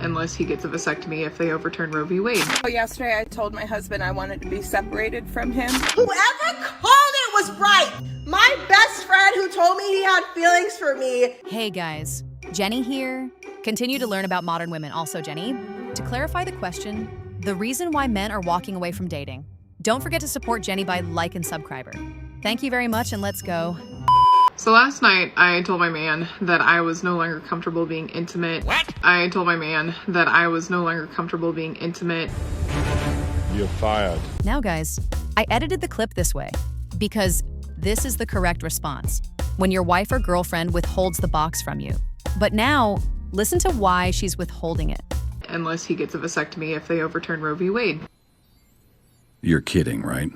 unless he gets a vasectomy if they overturn Roe v. Wade. Yesterday I told my husband I wanted to be separated from him. Whoever called it was right. My best friend who told me he had feelings for me. Hey guys, Jenny here. Continue to learn about modern women. Also, Jenny, to clarify the question, the reason why men are walking away from dating. Don't forget to support Jenny by like and subscriber. Thank you very much, and let's go. So last night, I told my man that I was no longer comfortable being intimate. What? I told my man that I was no longer comfortable being intimate. You're fired. Now guys, I edited the clip this way because this is the correct response when your wife or girlfriend withholds the box from you. But now, listen to why she's withholding it. Unless he gets a vasectomy if they overturn Roe v. Wade. You're kidding, right?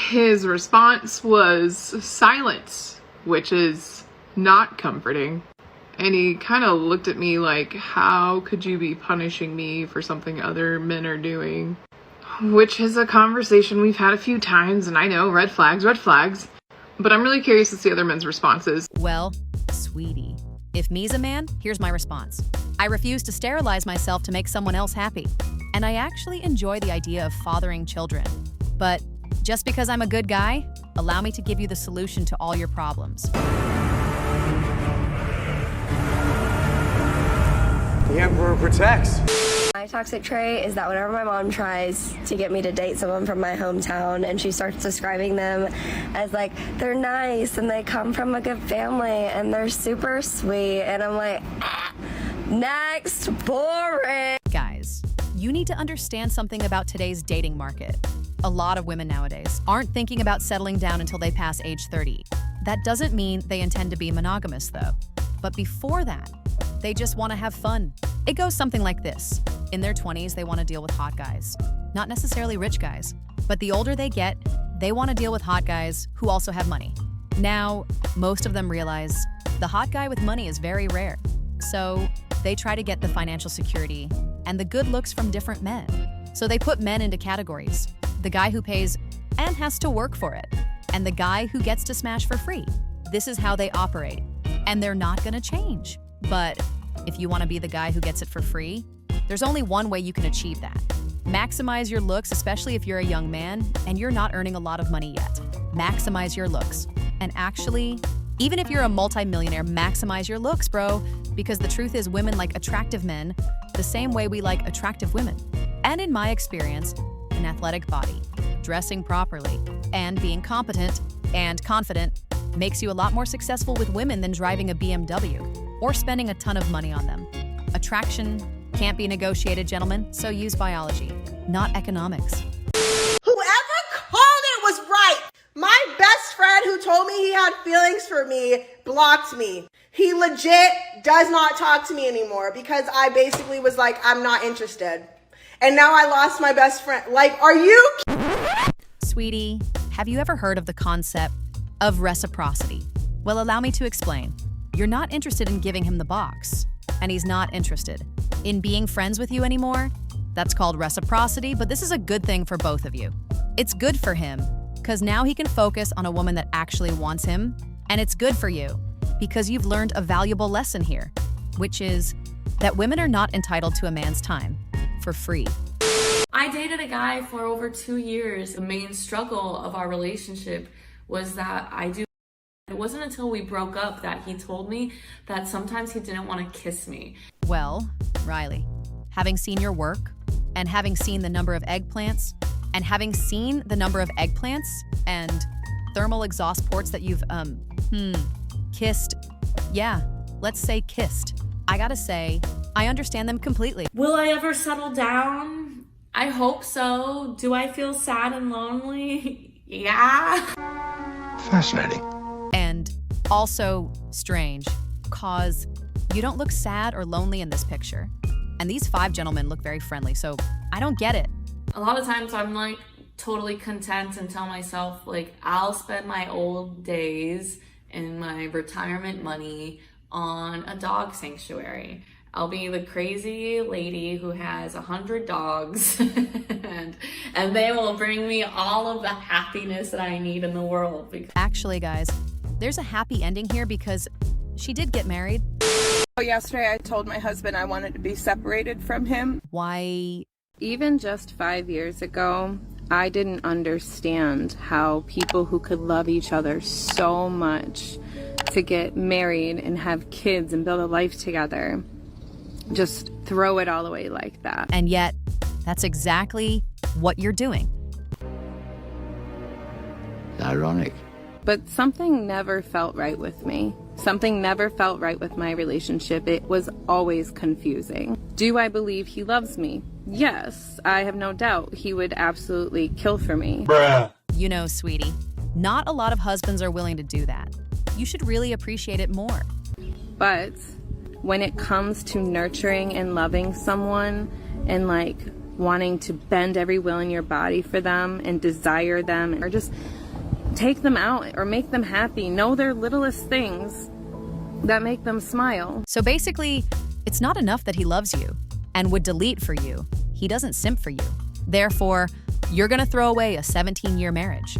His response was silence, which is not comforting. And he kind of looked at me like, how could you be punishing me for something other men are doing? Which is a conversation we've had a few times, and I know, red flags. But I'm really curious to see other men's responses. Well, sweetie, if me's a man, here's my response. I refuse to sterilize myself to make someone else happy. And I actually enjoy the idea of fathering children. But just because I'm a good guy, allow me to give you the solution to all your problems. The Emperor protects. My toxic trait is that whenever my mom tries to get me to date someone from my hometown and she starts describing them as like, they're nice and they come from a good family and they're super sweet, and I'm like, next, boring. Guys, you need to understand something about today's dating market. A lot of women nowadays aren't thinking about settling down until they pass age 30. That doesn't mean they intend to be monogamous though. But before that, they just want to have fun. It goes something like this. In their 20s, they want to deal with hot guys. Not necessarily rich guys, but the older they get, they want to deal with hot guys who also have money. Now, most of them realize the hot guy with money is very rare. So they try to get the financial security and the good looks from different men. So they put men into categories. The guy who pays and has to work for it, and the guy who gets to smash for free. This is how they operate, and they're not gonna change. But if you wanna be the guy who gets it for free, there's only one way you can achieve that. Maximize your looks, especially if you're a young man and you're not earning a lot of money yet. Maximize your looks. And actually, even if you're a multi-millionaire, maximize your looks, bro. Because the truth is, women like attractive men the same way we like attractive women. And in my experience, an athletic body, dressing properly, and being competent and confident makes you a lot more successful with women than driving a BMW or spending a ton of money on them. Attraction can't be negotiated, gentlemen, so use biology, not economics. Whoever called it was right. My best friend who told me he had feelings for me blocked me. He legit does not talk to me anymore because I basically was like, I'm not interested. And now I lost my best friend. Like, are you? Sweetie, have you ever heard of the concept of reciprocity? Well, allow me to explain. You're not interested in giving him the box, and he's not interested in being friends with you anymore. That's called reciprocity, but this is a good thing for both of you. It's good for him, because now he can focus on a woman that actually wants him, and it's good for you, because you've learned a valuable lesson here, which is that women are not entitled to a man's time for free. I dated a guy for over 2 years. The main struggle of our relationship was that it wasn't until we broke up that he told me that sometimes he didn't want to kiss me. Well, Riley, having seen your work and having seen the number of eggplants and having seen the number of eggplants and thermal exhaust ports that you've, kissed. Yeah, let's say kissed. I gotta say, I understand them completely. Will I ever settle down? I hope so. Do I feel sad and lonely? Yeah. Fascinating. And also strange, cause you don't look sad or lonely in this picture. And these 5 gentlemen look very friendly, so I don't get it. A lot of times I'm like totally content and tell myself like I'll spend my old days and my retirement money on a dog sanctuary. I'll be the crazy lady who has 100 dogs and they will bring me all of the happiness that I need in the world. Actually, guys, there's a happy ending here because she did get married. Yesterday, I told my husband I wanted to be separated from him. Why? Even just 5 years ago, I didn't understand how people who could love each other so much to get married and have kids and build a life together just throw it all away like that. And yet, that's exactly what you're doing. Ironic. But something never felt right with me. Something never felt right with my relationship. It was always confusing. Do I believe he loves me? Yes, I have no doubt he would absolutely kill for me. Bruh. You know, sweetie, not a lot of husbands are willing to do that. You should really appreciate it more. But when it comes to nurturing and loving someone and like wanting to bend every will in your body for them and desire them or just take them out or make them happy, know their littlest things that make them smile. So basically, it's not enough that he loves you and would delete for you. He doesn't simp for you. Therefore, you're gonna throw away a 17-year marriage.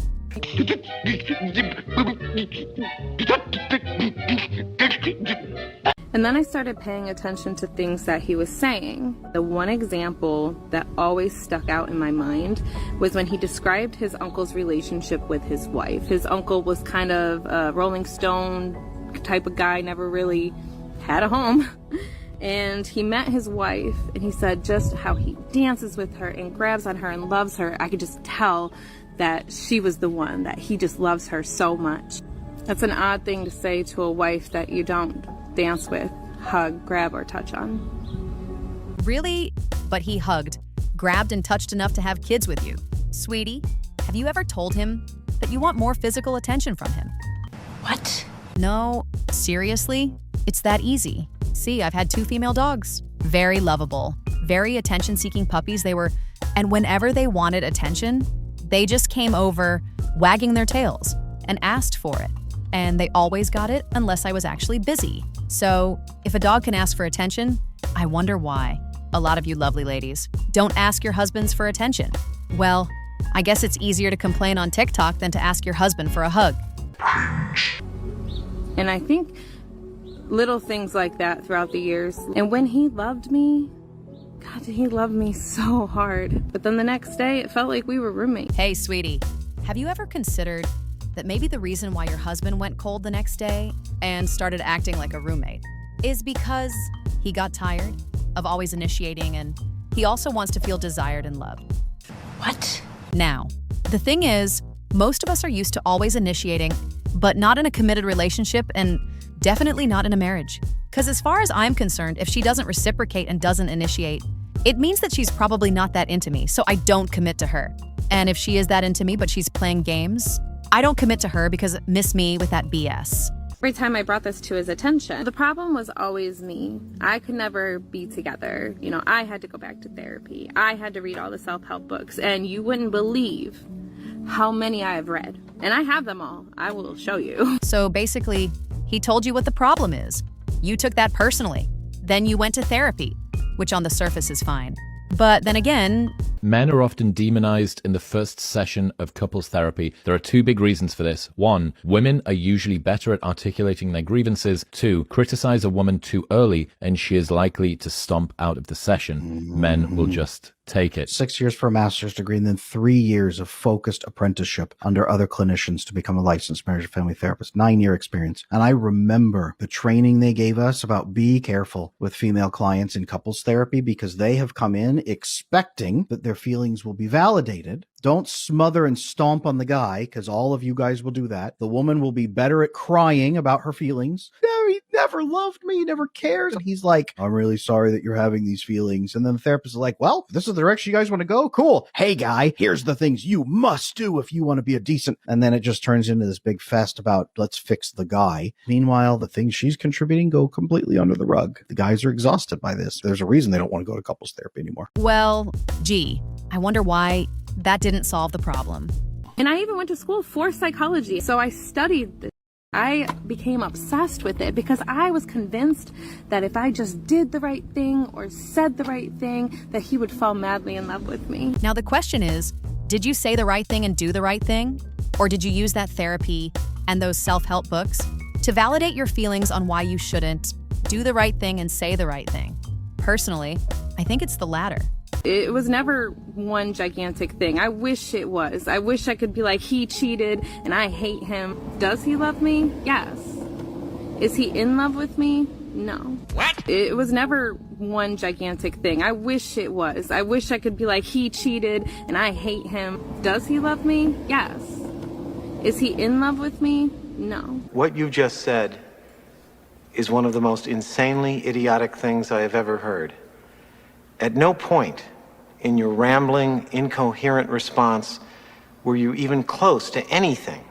And then I started paying attention to things that he was saying. The one example that always stuck out in my mind was when he described his uncle's relationship with his wife. His uncle was kind of a Rolling Stone type of guy, never really had a home. And he met his wife, and he said just how he dances with her and grabs on her and loves her. I could just tell that she was the one, that he just loves her so much. That's an odd thing to say to a wife that you don't dance with, hug, grab, or touch on. Really? But he hugged, grabbed, and touched enough to have kids with you. Sweetie, have you ever told him that you want more physical attention from him? What? No, seriously? It's that easy. See, I've had 2 female dogs. Very lovable, very attention-seeking puppies they were, and whenever they wanted attention, they just came over, wagging their tails, and asked for it. And they always got it unless I was actually busy. So, if a dog can ask for attention, I wonder why. A lot of you lovely ladies don't ask your husbands for attention. Well, I guess it's easier to complain on TikTok than to ask your husband for a hug. And I think little things like that throughout the years. And when he loved me, God, he loved me so hard. But then the next day, it felt like we were roommates. Hey, sweetie, have you ever considered that maybe the reason why your husband went cold the next day and started acting like a roommate is because he got tired of always initiating, and he also wants to feel desired and loved? What? Now, the thing is, most of us are used to always initiating, but not in a committed relationship and definitely not in a marriage. Because as far as I'm concerned, if she doesn't reciprocate and doesn't initiate, it means that she's probably not that into me, so I don't commit to her. And if she is that into me but she's playing games, I don't commit to her because miss me with that BS. Every time I brought this to his attention, the problem was always me. I could never be together. You know, I had to go back to therapy. I had to read all the self-help books, and you wouldn't believe how many I have read. And I have them all. I will show you. So basically, he told you what the problem is. You took that personally. Then you went to therapy, which on the surface is fine. But then again, men are often demonized in the first session of couples therapy. There are 2 big reasons for this. 1, women are usually better at articulating their grievances. 2, criticize a woman too early and she is likely to stomp out of the session. Men will just take it. 6 years for a master's degree and then 3 years of focused apprenticeship under other clinicians to become a licensed marriage and family therapist. 9-year experience. And I remember the training they gave us about be careful with female clients in couples therapy because they have come in expecting that their feelings will be validated. Don't smother and stomp on the guy because all of you guys will do that. The woman will be better at crying about her feelings. No, he never loved me. He never cares. And he's like, I'm really sorry that you're having these feelings. And then the therapist is like, well, if this is the direction you guys want to go, cool. Hey, guy, here's the things you must do if you want to be a decent. And then it just turns into this big fest about let's fix the guy. Meanwhile, the things she's contributing go completely under the rug. The guys are exhausted by this. There's a reason they don't want to go to couples therapy anymore. well, gee, I wonder why that didn't solve the problem. And I even went to school for psychology. So I studied this. I became obsessed with it because I was convinced that if I just did the right thing or said the right thing, that he would fall madly in love with me. Now the question is, did you say the right thing and do the right thing? Or did you use that therapy and those self-help books to validate your feelings on why you shouldn't Do the right thing and say the right thing. Personally, I think it's the latter. It was never one gigantic thing. I wish it was. I wish I could be like, he cheated and I hate him. Does he love me? Yes. Is he in love with me? No. What? It was never one gigantic thing. I wish it was. I wish I could be like, he cheated and I hate him. Does he love me? Yes. Is he in love with me? No. What you just said is one of the most insanely idiotic things I have ever heard. At no point in your rambling, incoherent response were you even close to anything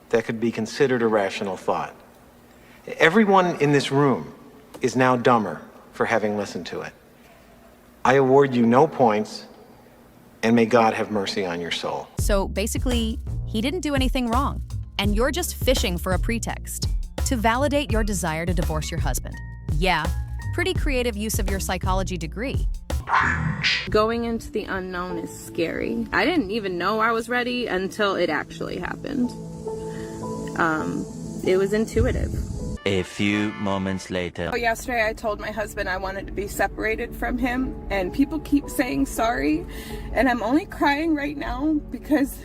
that could be considered a rational thought. Everyone in this room is now dumber for having listened to it. I award you no points, and may God have mercy on your soul. So basically, he didn't do anything wrong, and you're just fishing for a pretext to validate your desire to divorce your husband. Yeah, pretty creative use of your psychology degree. Going into the unknown is scary. I didn't even know I was ready until it actually happened. It was intuitive. A few moments later. Yesterday I told my husband I wanted to be separated from him, and people keep saying sorry, and I'm only crying right now because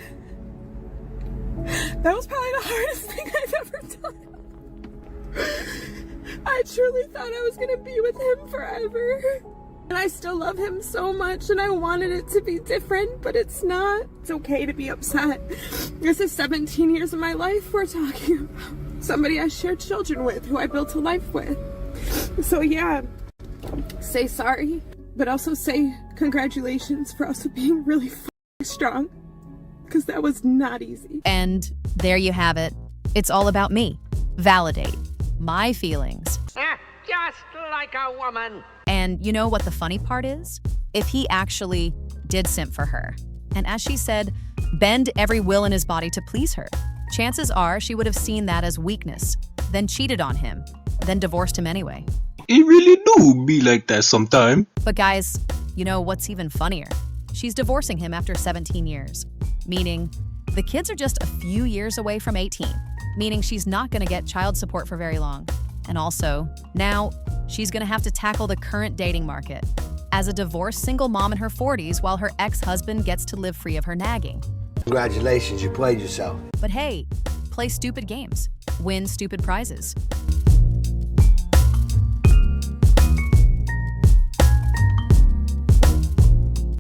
that was probably the hardest thing I've ever done. I truly thought I was gonna be with him forever. And I still love him so much, and I wanted it to be different, but it's not. It's okay to be upset. This is 17 years of my life we're talking about. Somebody I shared children with, who I built a life with. So yeah, say sorry, but also say congratulations for also being really strong, because that was not easy. And there you have it. It's all about me. Validate my feelings. Just like a woman. And you know what the funny part is? If he actually did simp for her, and as she said, bend every will in his body to please her, chances are she would have seen that as weakness, then cheated on him, then divorced him anyway. It really do be like that sometime. But guys, you know what's even funnier? She's divorcing him after 17 years, meaning the kids are just a few years away from 18, meaning she's not gonna get child support for very long. And also, now she's gonna have to tackle the current dating market as a divorced single mom in her 40s while her ex-husband gets to live free of her nagging. Congratulations, you played yourself. But hey, play stupid games, win stupid prizes.